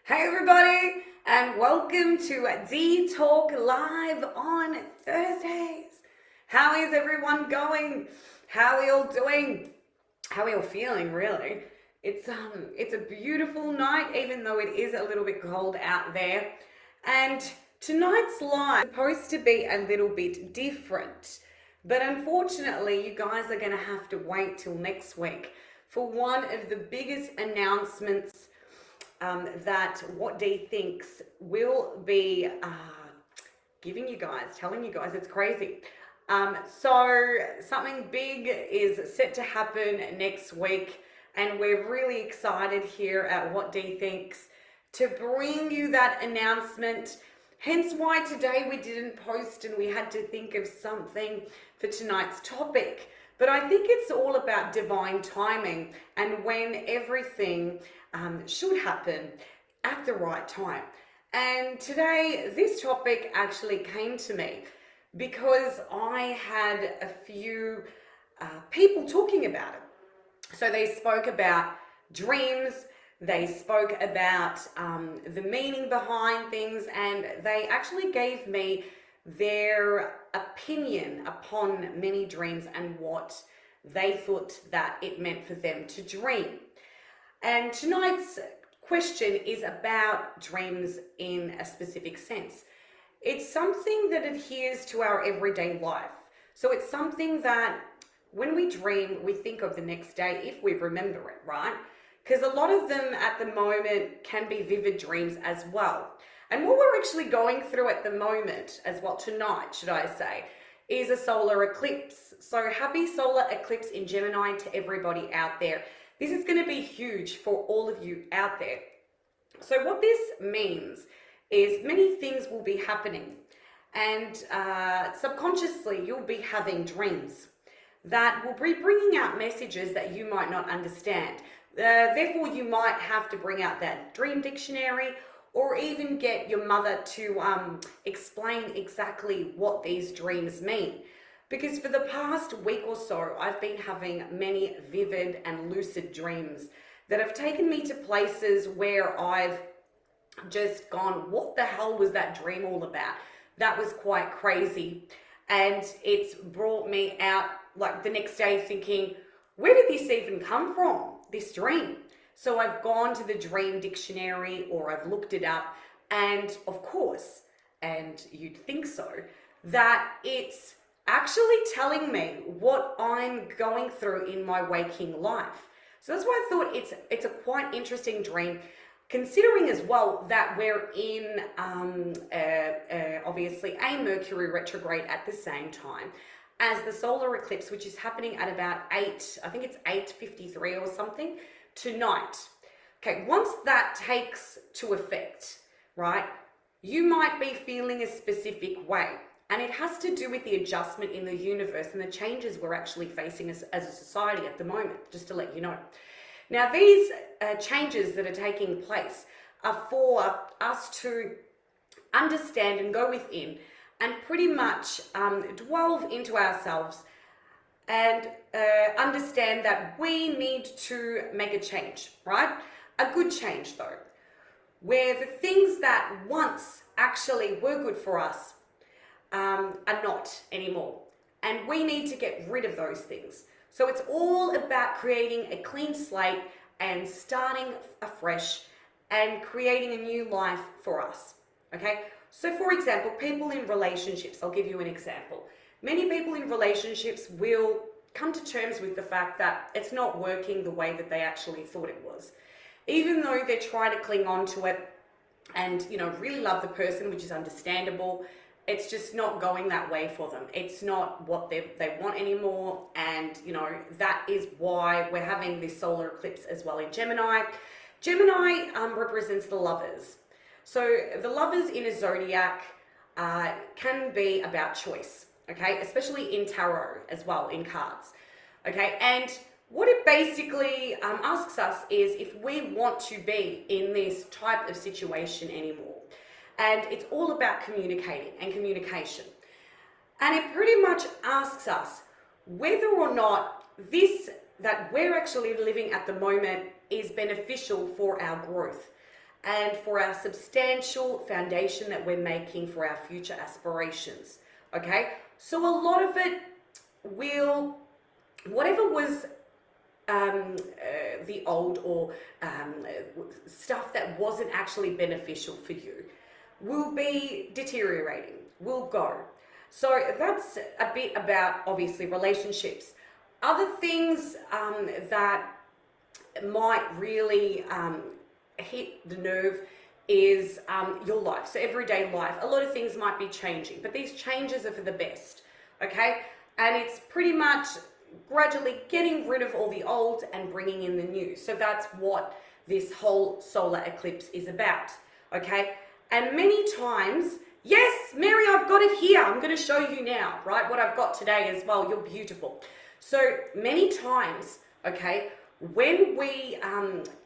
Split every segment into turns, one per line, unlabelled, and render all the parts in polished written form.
Hey everybody, and welcome to Dee Talk Live on Thursdays. How is everyone going? How are we all doing? How are we all feeling, really? It's a beautiful night, even though it is a little bit cold out there. And tonight's live is supposed to be a little bit different. But unfortunately, you guys are going to have to wait till next week for one of the biggest announcements that what Dee Thinks will be telling you guys, it's crazy. So something big is set to happen next week, and we're really excited here at What Dee Thinks to bring you that announcement. Hence why today we didn't post and we had to think of something for tonight's topic. But I think it's all about divine timing and when everything should happen at the right time. And today, this topic actually came to me because I had a few people talking about it. So they spoke about dreams, they spoke about the meaning behind things, and they actually gave me their opinion upon many dreams and what they thought that it meant for them to dream. And tonight's question is about dreams in a specific sense. It's something that adheres to our everyday life. So it's something that when we dream, we think of the next day if we remember it, right? Because a lot of them at the moment can be vivid dreams as well. And what we're actually going through at the moment as well, tonight, should I say, is a solar eclipse. So happy solar eclipse in Gemini to everybody out there. This is going to be huge for all of you out there. So what this means is many things will be happening, and subconsciously you'll be having dreams that will be bringing out messages that you might not understand. Therefore, you might have to bring out that dream dictionary, or even get your mother to explain exactly what these dreams mean. Because for the past week or so, I've been having many vivid and lucid dreams that have taken me to places where I've just gone, what the hell was that dream all about? That was quite crazy. And it's brought me out like the next day thinking, where did this even come from, this dream? So I've gone to the dream dictionary or I've looked it up, and of course, and you'd think so, that it's actually telling me what I'm going through in my waking life. So that's why I thought it's a quite interesting dream, considering as well that we're in obviously a Mercury retrograde at the same time as the solar eclipse, which is happening at about 8:53 or something tonight. Okay, once that takes to effect, right, you might be feeling a specific way. And it has to do with the adjustment in the universe and the changes we're actually facing as a society at the moment, just to let you know. Now, these changes that are taking place are for us to understand and go within and pretty much delve into ourselves and understand that we need to make a change, right? A good change though, where the things that once actually were good for us are not anymore. And we need to get rid of those things. So it's all about creating a clean slate and starting afresh and creating a new life for us, okay? So for example, people in relationships, I'll give you an example. Many people in relationships will come to terms with the fact that it's not working the way that they actually thought it was. Even though they're trying to cling on to it and, you know, really love the person, which is understandable, it's just not going that way for them. It's not what they want anymore. And, you know, that is why we're having this solar eclipse as well in Gemini. Gemini represents the lovers. So the lovers in a zodiac can be about choice, okay? Especially in tarot as well, in cards, okay? And what it basically asks us is if we want to be in this type of situation anymore. And it's all about communicating and communication. And it pretty much asks us whether or not this that we're actually living at the moment is beneficial for our growth. and for our substantial foundation that we're making for our future aspirations. Okay, so a lot of it will, whatever was the old or stuff that wasn't actually beneficial for you, will be deteriorating, will go. So that's a bit about, obviously, relationships. Other things that might really hit the nerve is your life. So everyday life, a lot of things might be changing, but these changes are for the best, okay? And it's pretty much gradually getting rid of all the old and bringing in the new. So that's what this whole solar eclipse is about, okay? And many times, yes, Mary, I've got it here. I'm going to show you now, right? What I've got today as well. You're beautiful. So many times, okay, when we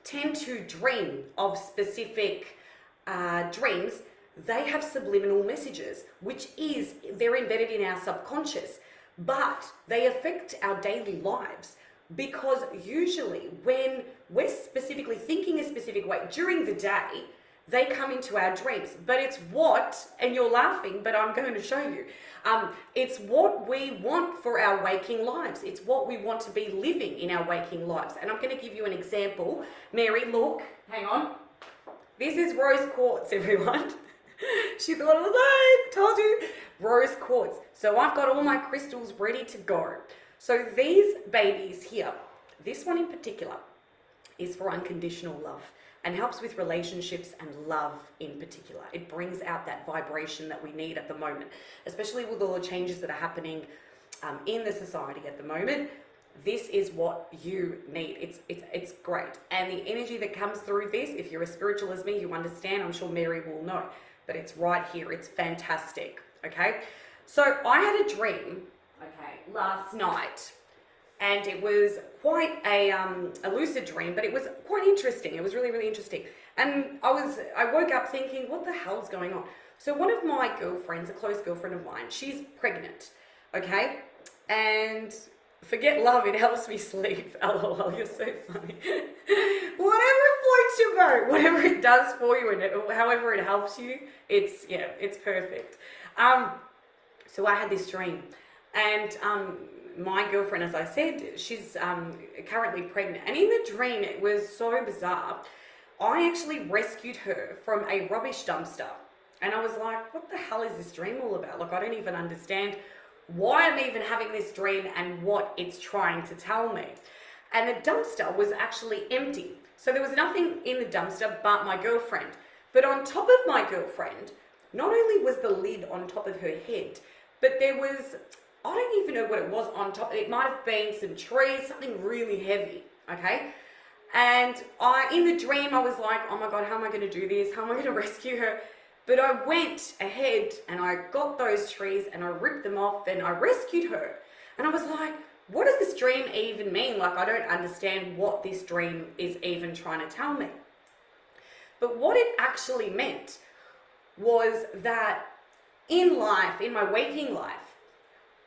tend to dream of specific dreams, they have subliminal messages, which is, they're embedded in our subconscious, but they affect our daily lives, because usually when we're specifically thinking a specific way during the day, they come into our dreams. But it's what, and you're laughing, but I'm going to show you, it's what we want for our waking lives. It's what we want to be living in our waking lives. And I'm going to give you an example. Mary, look, hang on. This is rose quartz, everyone. She thought it was, I told you, rose quartz. So I've got all my crystals ready to go. So these babies here, this one in particular, is for unconditional love and helps with relationships and love in particular. It brings out that vibration that we need at the moment, especially with all the changes that are happening in the society at the moment. This is what you need. It's great. And the energy that comes through this, if you're as spiritual as me, you understand. I'm sure Mary will know. But it's right here. It's fantastic. Okay? So I had a dream, okay, last night. And it was quite a lucid dream, but it was quite interesting. It was really, really interesting. And I woke up thinking, what the hell's going on? So one of my girlfriends, a close girlfriend of mine, she's pregnant, okay? And forget love, it helps me sleep. LOL, you're so funny. Whatever floats your boat, whatever it does for you, and however it helps you, it's perfect. So I had this dream, and my girlfriend, as I said, she's currently pregnant. And in the dream, it was so bizarre. I actually rescued her from a rubbish dumpster. And I was like, what the hell is this dream all about? Like, I don't even understand why I'm even having this dream and what it's trying to tell me. And the dumpster was actually empty. So there was nothing in the dumpster but my girlfriend. But on top of my girlfriend, not only was the lid on top of her head, but there was, I don't even know what it was on top. It might have been some trees, something really heavy, okay? And in the dream, I was like, oh my God, how am I going to do this? How am I going to rescue her? But I went ahead and I got those trees and I ripped them off and I rescued her. And I was like, what does this dream even mean? Like, I don't understand what this dream is even trying to tell me. But what it actually meant was that in life, in my waking life,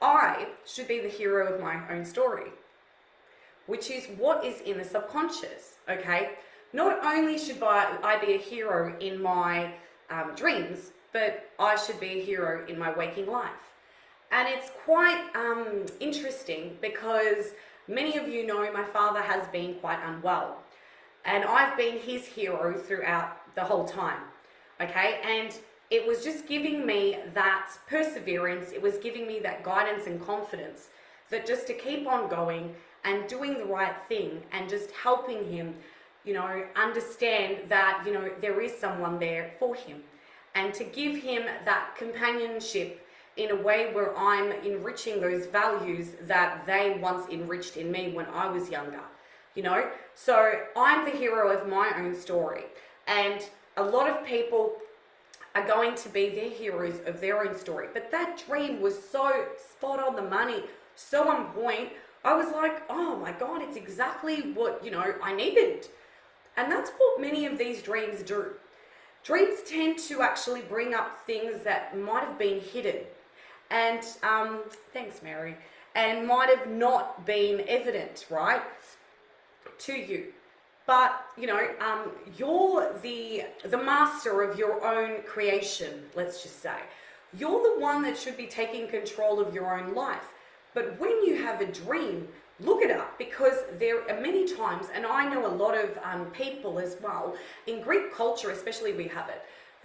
I should be the hero of my own story, which is what is in the subconscious, okay? Not only should I be a hero in my dreams, but I should be a hero in my waking life. And it's quite interesting because many of you know my father has been quite unwell, and I've been his hero throughout the whole time, okay? And it was just giving me that perseverance. It was giving me that guidance and confidence that just to keep on going and doing the right thing and just helping him, you know, understand that, you know, there is someone there for him, and to give him that companionship in a way where I'm enriching those values that they once enriched in me when I was younger, you know? So I'm the hero of my own story, and a lot of people are going to be their heroes of their own story. But that dream was so spot on the money, so on point. I was like, oh my God, it's exactly what, you know, I needed. And that's what many of these dreams do. Dreams tend to actually bring up things that might have been hidden. And, thanks Mary, and might have not been evident, right, to you. But you're the master of your own creation, let's just say. You're the one that should be taking control of your own life. But when you have a dream, look it up, because there are many times, and I know a lot of people as well, in Greek culture especially, we have it,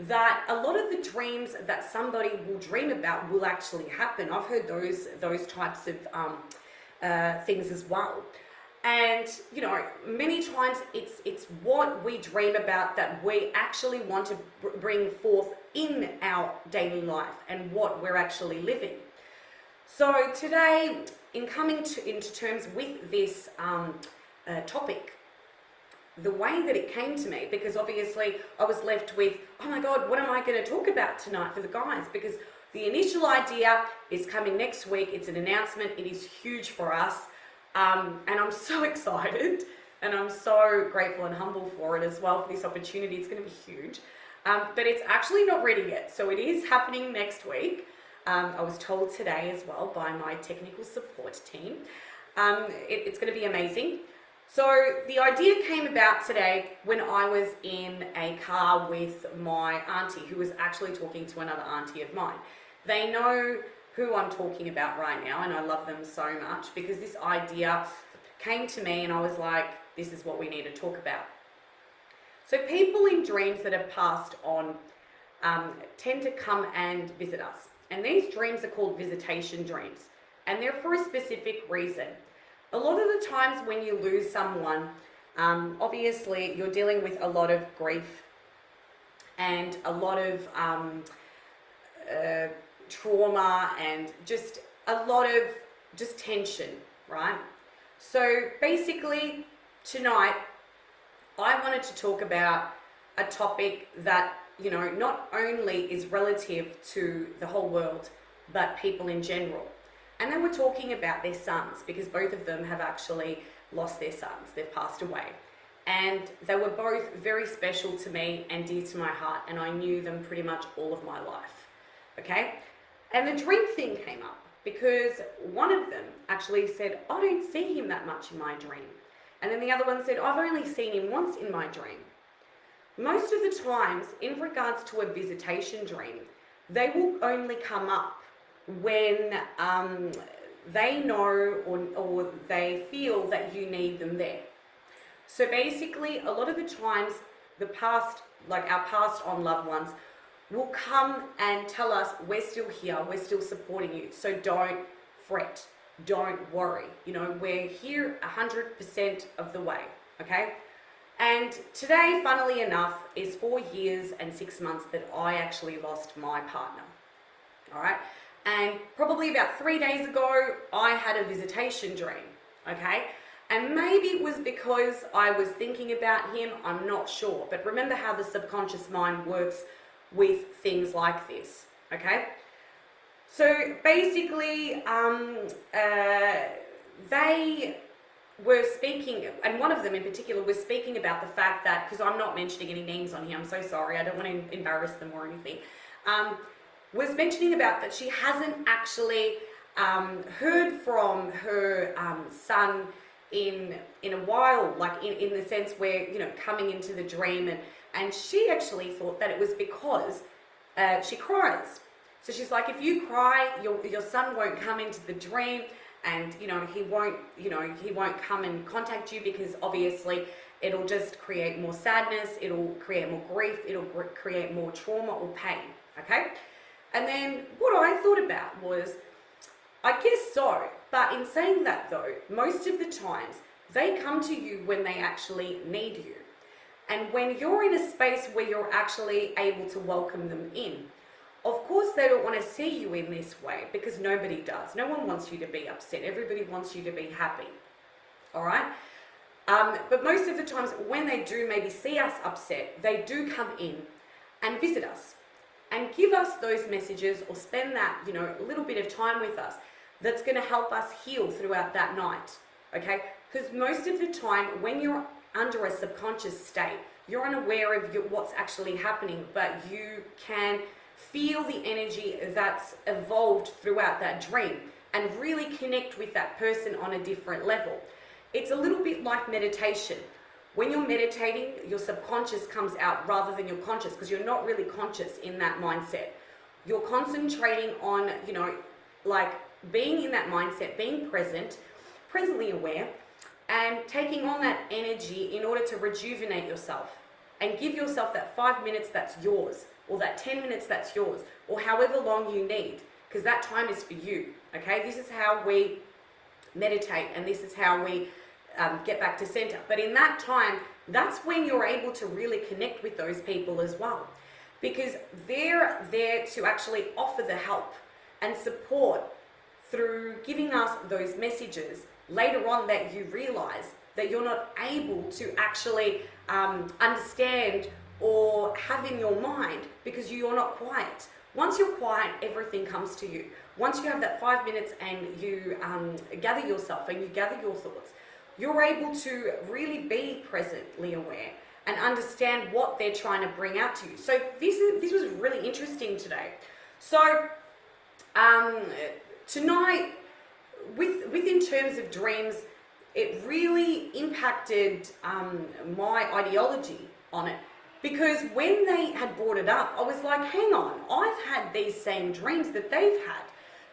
that a lot of the dreams that somebody will dream about will actually happen. I've heard those types of things as well. And many times it's what we dream about that we actually want to bring forth in our daily life and what we're actually living. So today, in coming into terms with this topic, the way that it came to me, because obviously I was left with, oh my God, what am I going to talk about tonight for the guys? Because the initial idea is coming next week. It's an announcement. It is huge for us. And I'm so excited, and I'm so grateful and humble for it as well, for this opportunity. It's going to be huge. But it's actually not ready yet. So it is happening next week. I was told today as well by my technical support team. It's going to be amazing. So the idea came about today when I was in a car with my auntie, who was actually talking to another auntie of mine. They know who I'm talking about right now, and I love them so much, because this idea came to me and I was like, this is what we need to talk about. So people in dreams that have passed on tend to come and visit us. And these dreams are called visitation dreams, and they're for a specific reason. A lot of the times when you lose someone, obviously you're dealing with a lot of grief and a lot of trauma and just a lot of just tension, right? So basically tonight I wanted to talk about a topic that not only is relative to the whole world, but people in general. And then we're talking about their sons, because both of them have actually lost their sons. They've passed away. And they were both very special to me and dear to my heart, and I knew them pretty much all of my life. Okay? And the dream thing came up because one of them actually said, I don't see him that much in my dream. And then the other one said, I've only seen him once in my dream. Most of the times, in regards to a visitation dream, they will only come up when they know or they feel that you need them there. So basically, a lot of the times, the past, like our passed on loved ones, will come and tell us, we're still here, we're still supporting you, so don't fret, don't worry. We're here 100% of the way, okay? And today, funnily enough, is 4 years and 6 months that I actually lost my partner, all right? And probably about 3 days ago, I had a visitation dream, okay? And maybe it was because I was thinking about him, I'm not sure. But remember how the subconscious mind works with things like this, okay? So basically, they were speaking, and one of them in particular was speaking about the fact that, because I'm not mentioning any names on here, I'm so sorry, I don't want to embarrass them or anything, was mentioning about that she hasn't actually heard from her son in a while, like in the sense where, coming into the dream, and she actually thought that it was because she cries. So she's like, if you cry, your son won't come into the dream, and he won't come and contact you, because obviously it'll just create more sadness, it'll create more grief, it'll create more trauma or pain, okay? And then what I thought about was, I guess so, but in saying that though, most of the times they come to you when they actually need you. And when you're in a space where you're actually able to welcome them in, of course they don't want to see you in this way, because nobody does. No one wants you to be upset. Everybody wants you to be happy, all right? But most of the times when they do maybe see us upset, they do come in and visit us and give us those messages, or spend that, a little bit of time with us that's going to help us heal throughout that night, okay? Because most of the time when you're under a subconscious state, you're unaware of what's actually happening, but you can feel the energy that's evolved throughout that dream and really connect with that person on a different level. It's a little bit like meditation. When you're meditating, your subconscious comes out rather than your conscious, because you're not really conscious in that mindset. You're concentrating on, like being in that mindset, being presently aware, and taking on that energy in order to rejuvenate yourself and give yourself that 5 minutes that's yours, or that 10 minutes that's yours, or however long you need, because that time is for you. Okay, this is how we meditate, and this is how we get back to center. But in that time, that's when you're able to really connect with those people as well, because they're there to actually offer the help and support through giving us those messages later on that you realize that you're not able to actually understand or have in your mind, because you're not quiet. Once you're quiet, everything comes to you. Once you have that 5 minutes and you gather yourself and you gather your thoughts, you're able to really be presently aware and understand what they're trying to bring out to you. So this was really interesting today. So tonight, within terms of dreams, it really impacted my ideology on it, because when they had brought it up, I was like, hang on, I've had these same dreams that they've had.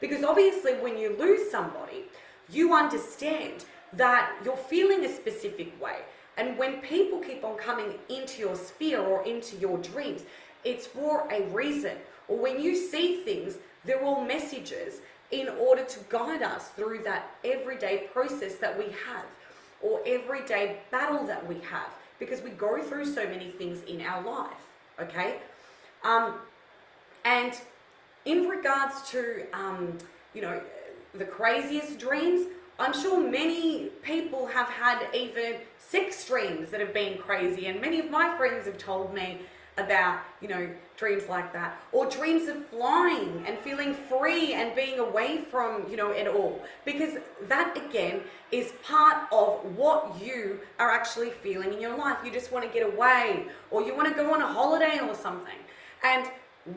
Because obviously when you lose somebody, you understand that you're feeling a specific way. And when people keep on coming into your sphere or into your dreams, it's for a reason. Or when you see things, they're all messages in order to guide us through that everyday process that we have, or everyday battle that we have, because we go through so many things in our life, okay? And in regards to, the craziest dreams, I'm sure many people have had even sex dreams that have been crazy, and many of my friends have told me about, dreams like that, or dreams of flying and feeling free and being away from, it all, because that again is part of what you are actually feeling in your life. You just want to get away, or you want to go on a holiday or something. And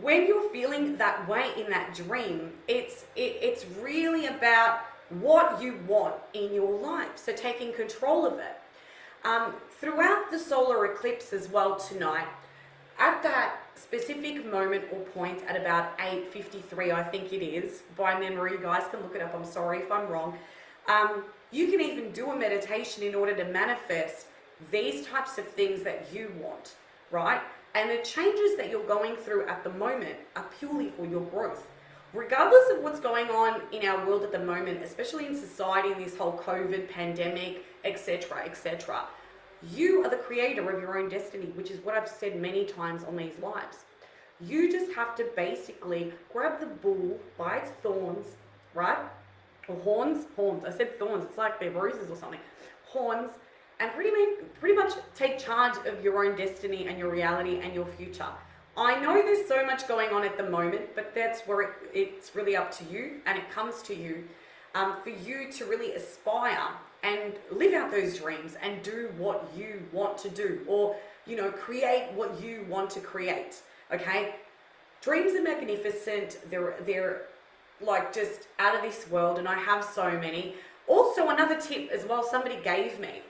when you're feeling that way in that dream, it's really about what you want in your life. So taking control of it. Throughout the solar eclipse as well tonight, at that specific moment or point at about 8:53, I think it is, by memory, you guys can look it up, I'm sorry if I'm wrong. You can even do a meditation in order to manifest these types of things that you want, right? And the changes that you're going through at the moment are purely for your growth. Regardless of what's going on in our world at the moment, especially in society, in this whole COVID pandemic, etc., etc., you are the creator of your own destiny, which is what I've said many times on these lives. You just have to basically grab the bull by its thorns, right? Or horns. I said thorns, it's like they're roses or something. Horns, and pretty much take charge of your own destiny and your reality and your future. I know there's so much going on at the moment, but that's where it's really up to you, and it comes to you for you to really aspire and live out those dreams and do what you want to do, or create what you want to create. Okay, dreams are magnificent. They're like just out of this world, and I have so many. Also, another tip as well, somebody gave me.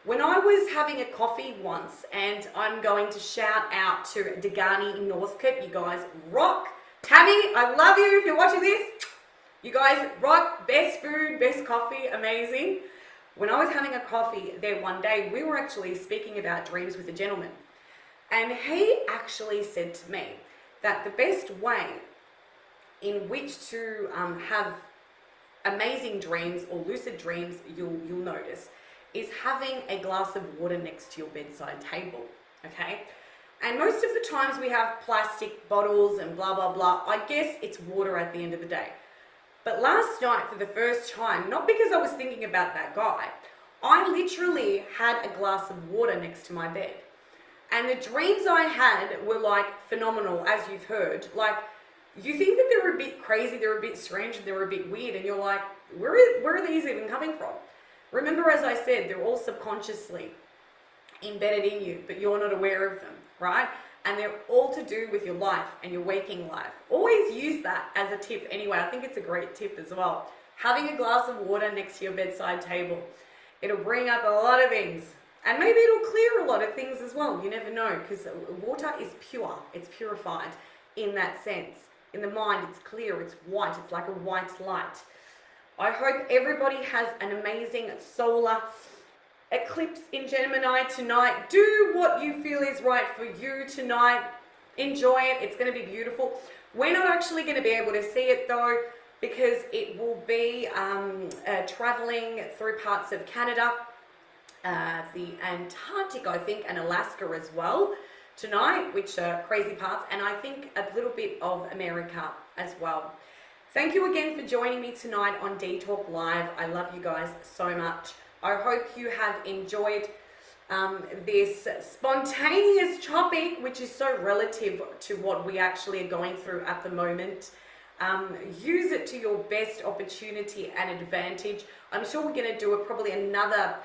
When I was having a coffee once, and I'm going to shout out to Degani in Northcote, you guys rock. Tammy, I love you if you're watching this. You guys rock, best food, best coffee, amazing. When I was having a coffee there one day, we were actually speaking about dreams with a gentleman. And he actually said to me that the best way in which to have amazing dreams or lucid dreams, you'll notice, is having a glass of water next to your bedside table, okay? And most of the times we have plastic bottles and blah, blah, blah. I guess it's water at the end of the day. But last night, for the first time, not because I was thinking about that guy, I literally had a glass of water next to my bed. And the dreams I had were like phenomenal, as you've heard. Like, you think that they're a bit crazy, they're a bit strange, they're a bit weird, and you're like, where are these even coming from? Remember, as I said, they're all subconsciously embedded in you, but you're not aware of them, right? And they're all to do with your life and your waking life. Always use that as a tip anyway. I think it's a great tip as well. Having a glass of water next to your bedside table. It'll bring up a lot of things. And maybe it'll clear a lot of things as well. You never know, because water is pure. It's purified in that sense. In the mind, it's clear, it's white, it's like a white light. I hope everybody has an amazing solar eclipse in Gemini tonight. Do what you feel is right for you tonight. Enjoy it. It's going to be beautiful. We're not actually going to be able to see it though, because it will be traveling through parts of Canada, the Antarctic, I think, and Alaska as well tonight, which are crazy parts, and I think a little bit of America as well. Thank you again for joining me tonight on Dee Talk Live. I love you guys so much. I hope you have enjoyed this spontaneous topic, which is so relative to what we actually are going through at the moment. Use it to your best opportunity and advantage. I'm sure we're going to do probably another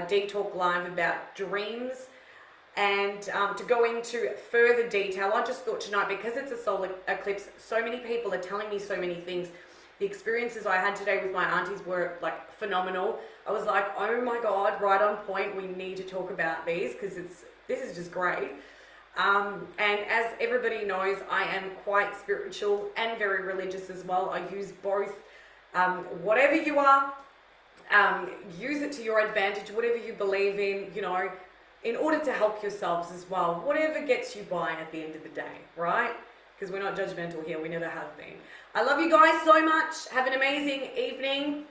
Dee Talk Live about dreams, and to go into further detail. I just thought tonight, because it's a solar eclipse, so many people are telling me so many things. The experiences I had today with my aunties were like phenomenal. I was like, oh my God, right on point. We need to talk about these, because this is just great. And as everybody knows, I am quite spiritual and very religious as well. I use both. Whatever you are, use it to your advantage, whatever you believe in, you know, in order to help yourselves as well. Whatever gets you by at the end of the day, right? Because we're not judgmental here. We never have been. I love you guys so much. Have an amazing evening.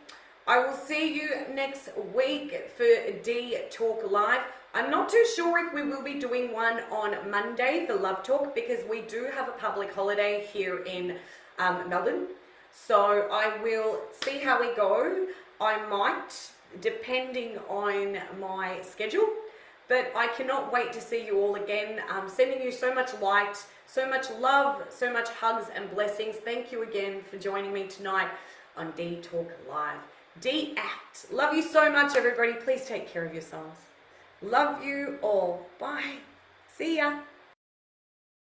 I will see you next week for Dee Talk Live. I'm not too sure if we will be doing one on Monday for Love Talk, because we do have a public holiday here in Melbourne. So I will see how we go. I might, depending on my schedule. But I cannot wait to see you all again. I'm sending you so much light, so much love, so much hugs and blessings. Thank you again for joining me tonight on Dee Talk Live. Dee out. Love you so much, everybody. Please take care of yourselves. Love you all. Bye. See ya.